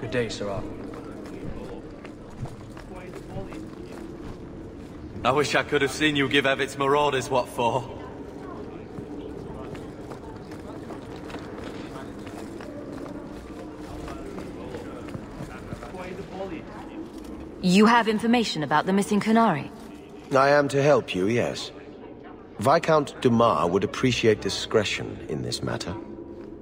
Good day, Sirrah. I wish I could have seen you give Evit's marauders what for. You have information about the missing Canary? I am to help you, yes. Viscount Dumas would appreciate discretion in this matter.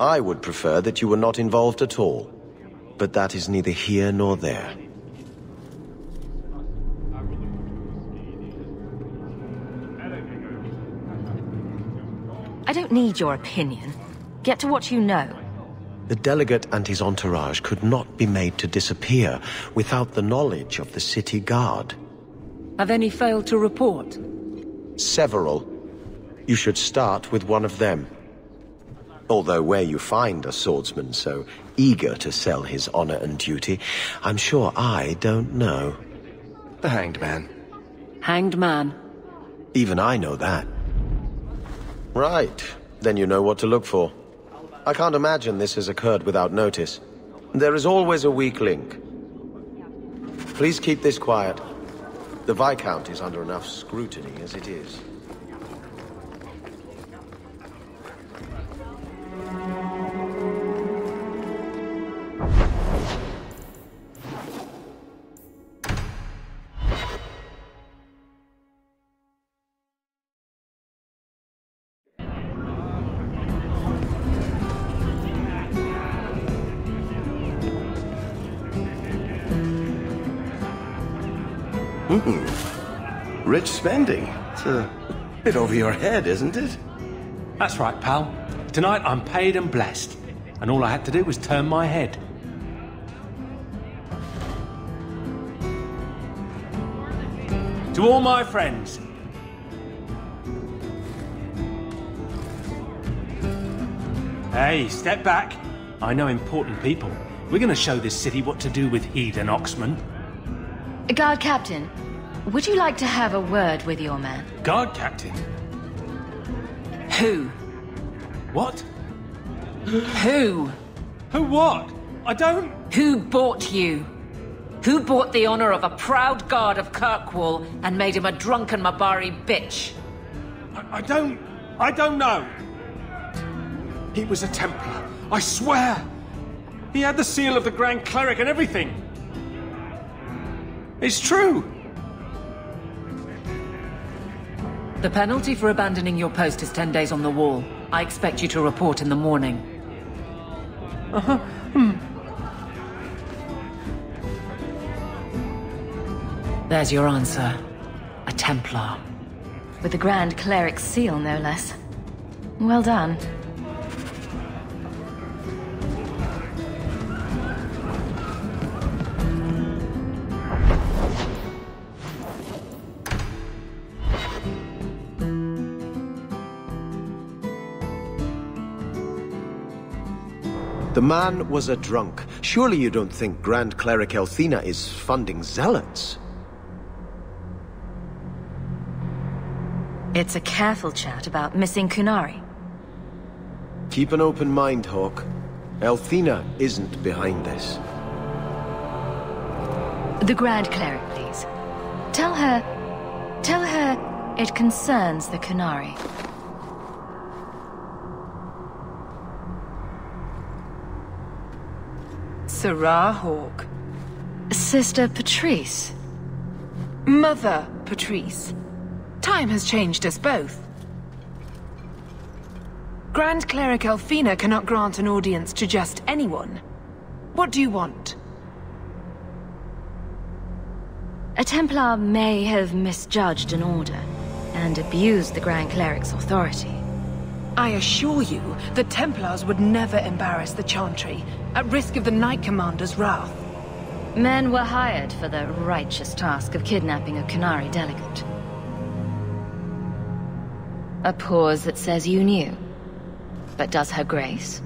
I would prefer that you were not involved at all. But that is neither here nor there. I don't need your opinion. Get to what you know. The delegate and his entourage could not be made to disappear without the knowledge of the city guard. Have any failed to report? Several. You should start with one of them. Although where you find a swordsman so eager to sell his honor and duty, I'm sure I don't know. The Hanged Man. Hanged Man? Even I know that. Right. Then you know what to look for. I can't imagine this has occurred without notice. There is always a weak link. Please keep this quiet. The Viscount is under enough scrutiny as it is. Rich spending. It's a bit over your head, isn't it? That's right, pal. Tonight I'm paid and blessed. And all I had to do was turn my head. To all my friends. Hey, step back. I know important people. We're gonna show this city what to do with heathen Oxman. Guard Captain, would you like to have a word with your man? Guard Captain? Who? What? Who? Who what? I don't... Who bought you? Who bought the honor of a proud guard of Kirkwall and made him a drunken Mabari bitch? I don't know. He was a Templar, I swear. He had the seal of the Grand Cleric and everything. It's true. The penalty for abandoning your post is 10 days on the wall. I expect you to report in the morning. There's your answer. A Templar. With the Grand Cleric's seal, no less. Well done. The man was a drunk. Surely you don't think Grand Cleric Elthina is funding zealots? It's a careful chat about missing Kunari. Keep an open mind, Hawk. Elthina isn't behind this. The Grand Cleric, please. Tell her it concerns the Kunari. Sarah Hawk. Sister Patrice. Mother Patrice. Time has changed us both. Grand Cleric Elthina cannot grant an audience to just anyone. What do you want? A Templar may have misjudged an order, and abused the Grand Cleric's authority. I assure you, the Templars would never embarrass the Chantry, at risk of the Knight Commander's wrath. Men were hired for the righteous task of kidnapping a Kunari delegate. A pause that says you knew. But does her grace?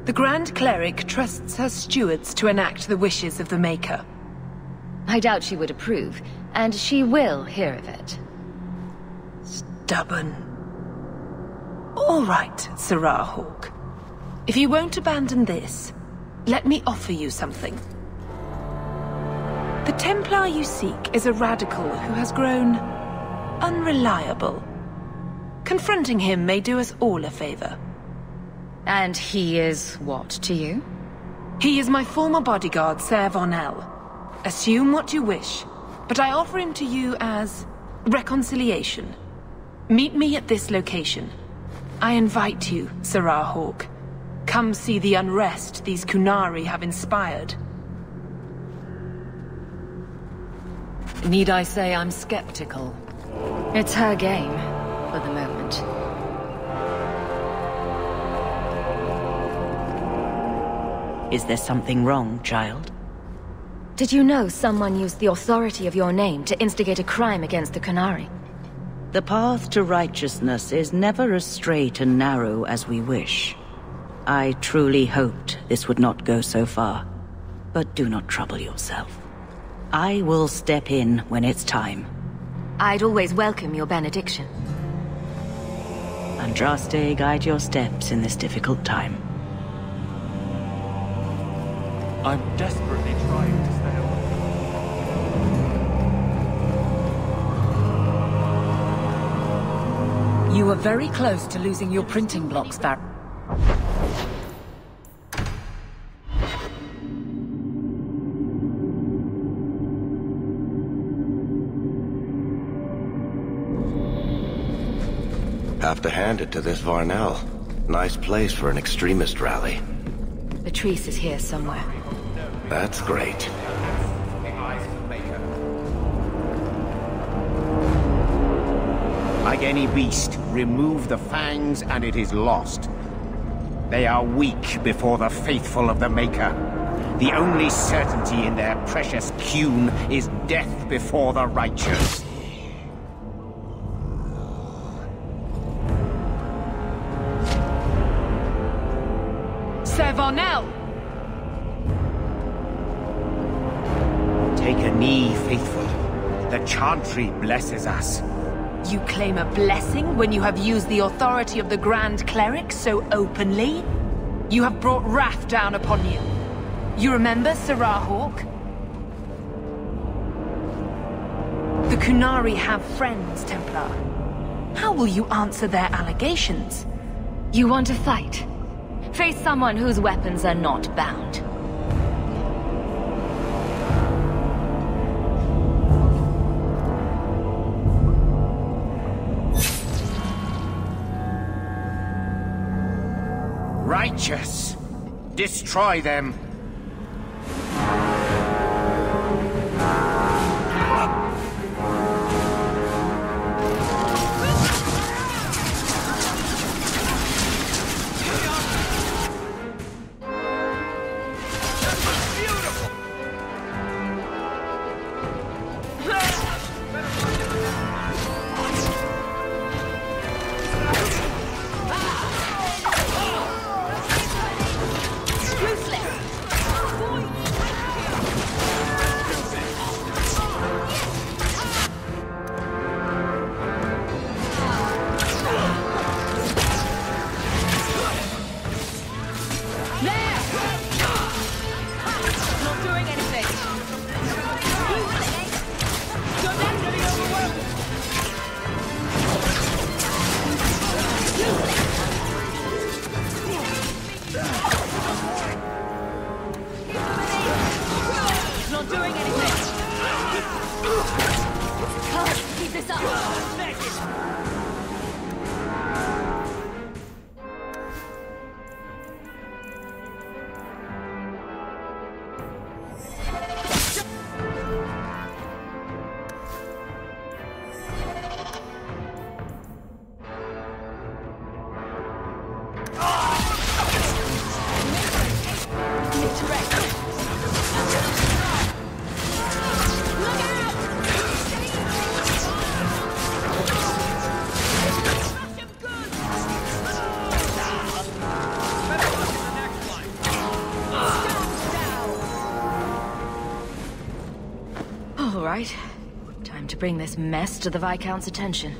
The Grand Cleric trusts her stewards to enact the wishes of the Maker. I doubt she would approve, and she will hear of it. Stubborn. All right, Sarah Hawk. If you won't abandon this, let me offer you something. The Templar you seek is a radical who has grown unreliable. Confronting him may do us all a favor. And he is what to you? He is my former bodyguard, Ser Vonel. Assume what you wish, but I offer him to you as reconciliation. Meet me at this location. I invite you, Sarah Hawk. Come see the unrest these Kunari have inspired. Need I say I'm skeptical? It's her game, for the moment. Is there something wrong, child? Did you know someone used the authority of your name to instigate a crime against the Kunari? The path to righteousness is never as straight and narrow as we wish. I truly hoped this would not go so far. But do not trouble yourself. I will step in when it's time. I'd always welcome your benediction. Andraste, guide your steps in this difficult time. I'm desperately trying to stay away. You were very close to losing your printing blocks, Barry. Have to hand it to this Varnell. Nice place for an extremist rally. Patrice is here somewhere. That's great. Like any beast, remove the fangs and it is lost. They are weak before the faithful of the Maker. The only certainty in their precious Qun is death before the righteous. Ser Vonel! Take a knee, faithful. The Chantry blesses us. You claim a blessing when you have used the authority of the Grand Cleric so openly? You have brought wrath down upon you. You remember, Sarah Hawk? The Kunari have friends, Templar. How will you answer their allegations? You want to fight? Face someone whose weapons are not bound. Righteous! Destroy them! right. Time to bring this mess to the Viscount's attention.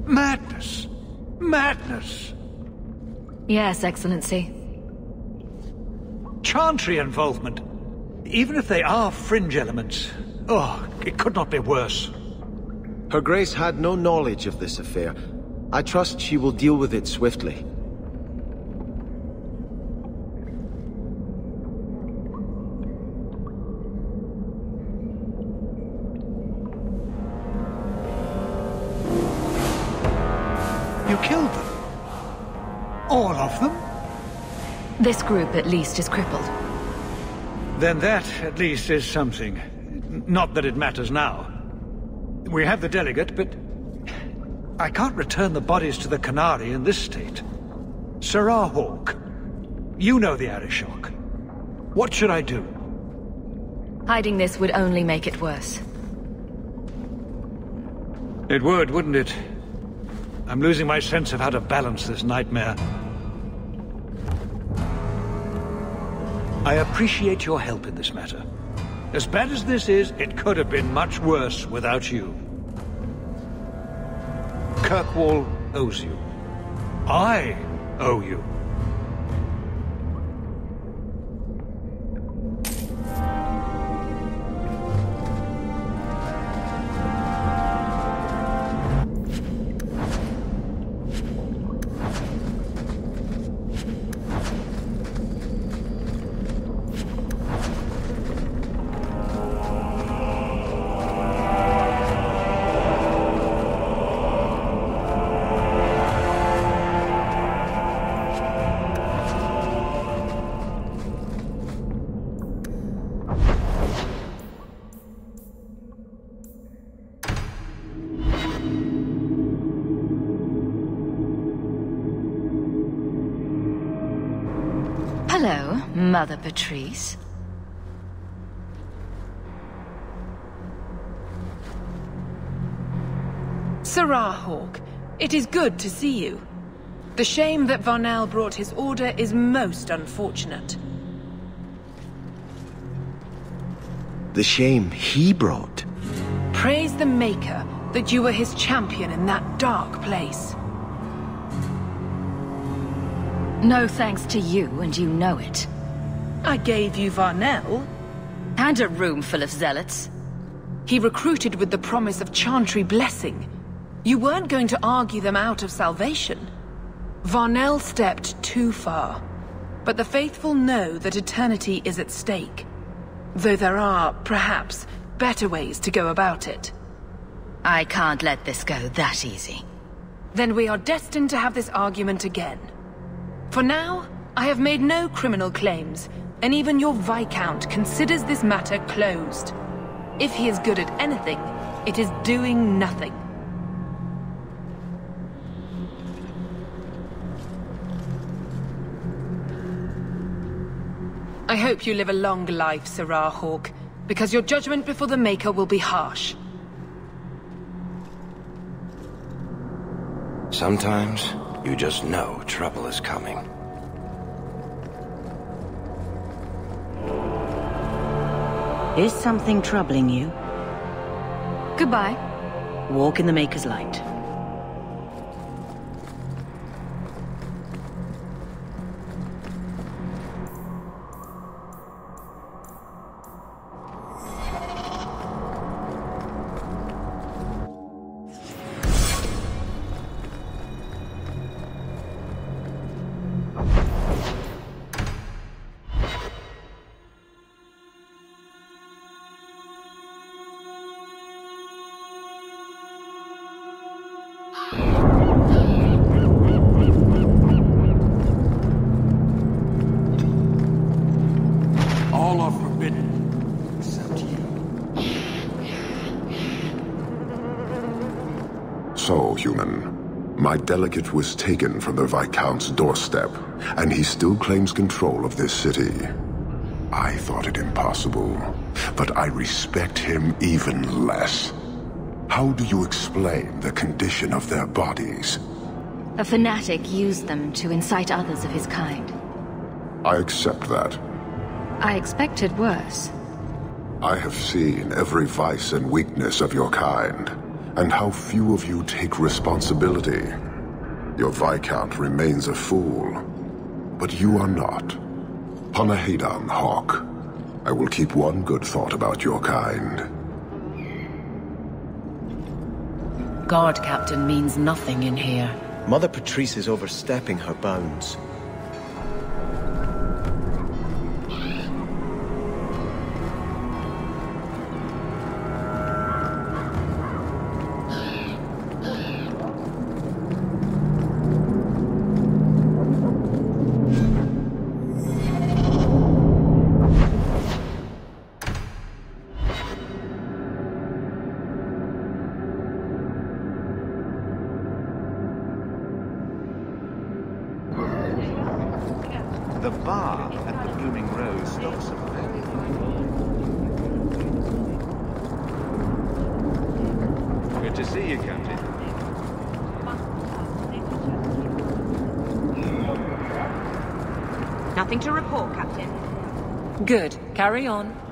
Madness! Madness! Yes, Excellency. Chantry involvement. Even if they are fringe elements. Oh, it could not be worse. Her Grace had no knowledge of this affair. I trust she will deal with it swiftly. You killed them? All of them? This group, at least, is crippled. Then that, at least, is something. Not that it matters now. We have the delegate, but I can't return the bodies to the Canary in this state. Sirrah Hawk, you know the Arishok. What should I do? Hiding this would only make it worse. It would, wouldn't it? I'm losing my sense of how to balance this nightmare. I appreciate your help in this matter. As bad as this is, it could have been much worse without you. Kirkwall owes you. I owe you. Hello, Mother Patrice. Sirrah Hawk, it is good to see you. The shame that Varnell brought his order is most unfortunate. The shame he brought? Praise the Maker that you were his champion in that dark place. No thanks to you, and you know it. I gave you Varnell. And a room full of zealots. He recruited with the promise of Chantry blessing. You weren't going to argue them out of salvation. Varnell stepped too far. But the faithful know that eternity is at stake. Though there are, perhaps, better ways to go about it. I can't let this go that easy. Then we are destined to have this argument again. For now, I have made no criminal claims, and even your Viscount considers this matter closed. If he is good at anything, it is doing nothing. I hope you live a long life, Sirrah Hawk, because your judgment before the Maker will be harsh. Sometimes, you just know trouble is coming. Is something troubling you? Goodbye. Walk in the Maker's light. All are forbidden, except you. So, human, my delegate was taken from the Viscount's doorstep, and he still claims control of this city. I thought it impossible, but I respect him even less. How do you explain the condition of their bodies? A fanatic used them to incite others of his kind. I accept that. I expected worse. I have seen every vice and weakness of your kind, and how few of you take responsibility. Your Viscount remains a fool, but you are not. Panahedan, Hawk. I will keep one good thought about your kind. Guard captain means nothing in here. Mother Patrice is overstepping her bounds. The bar at the Blooming Rose looks very... Good to see you, Captain. Nothing to report, Captain. Good. Carry on.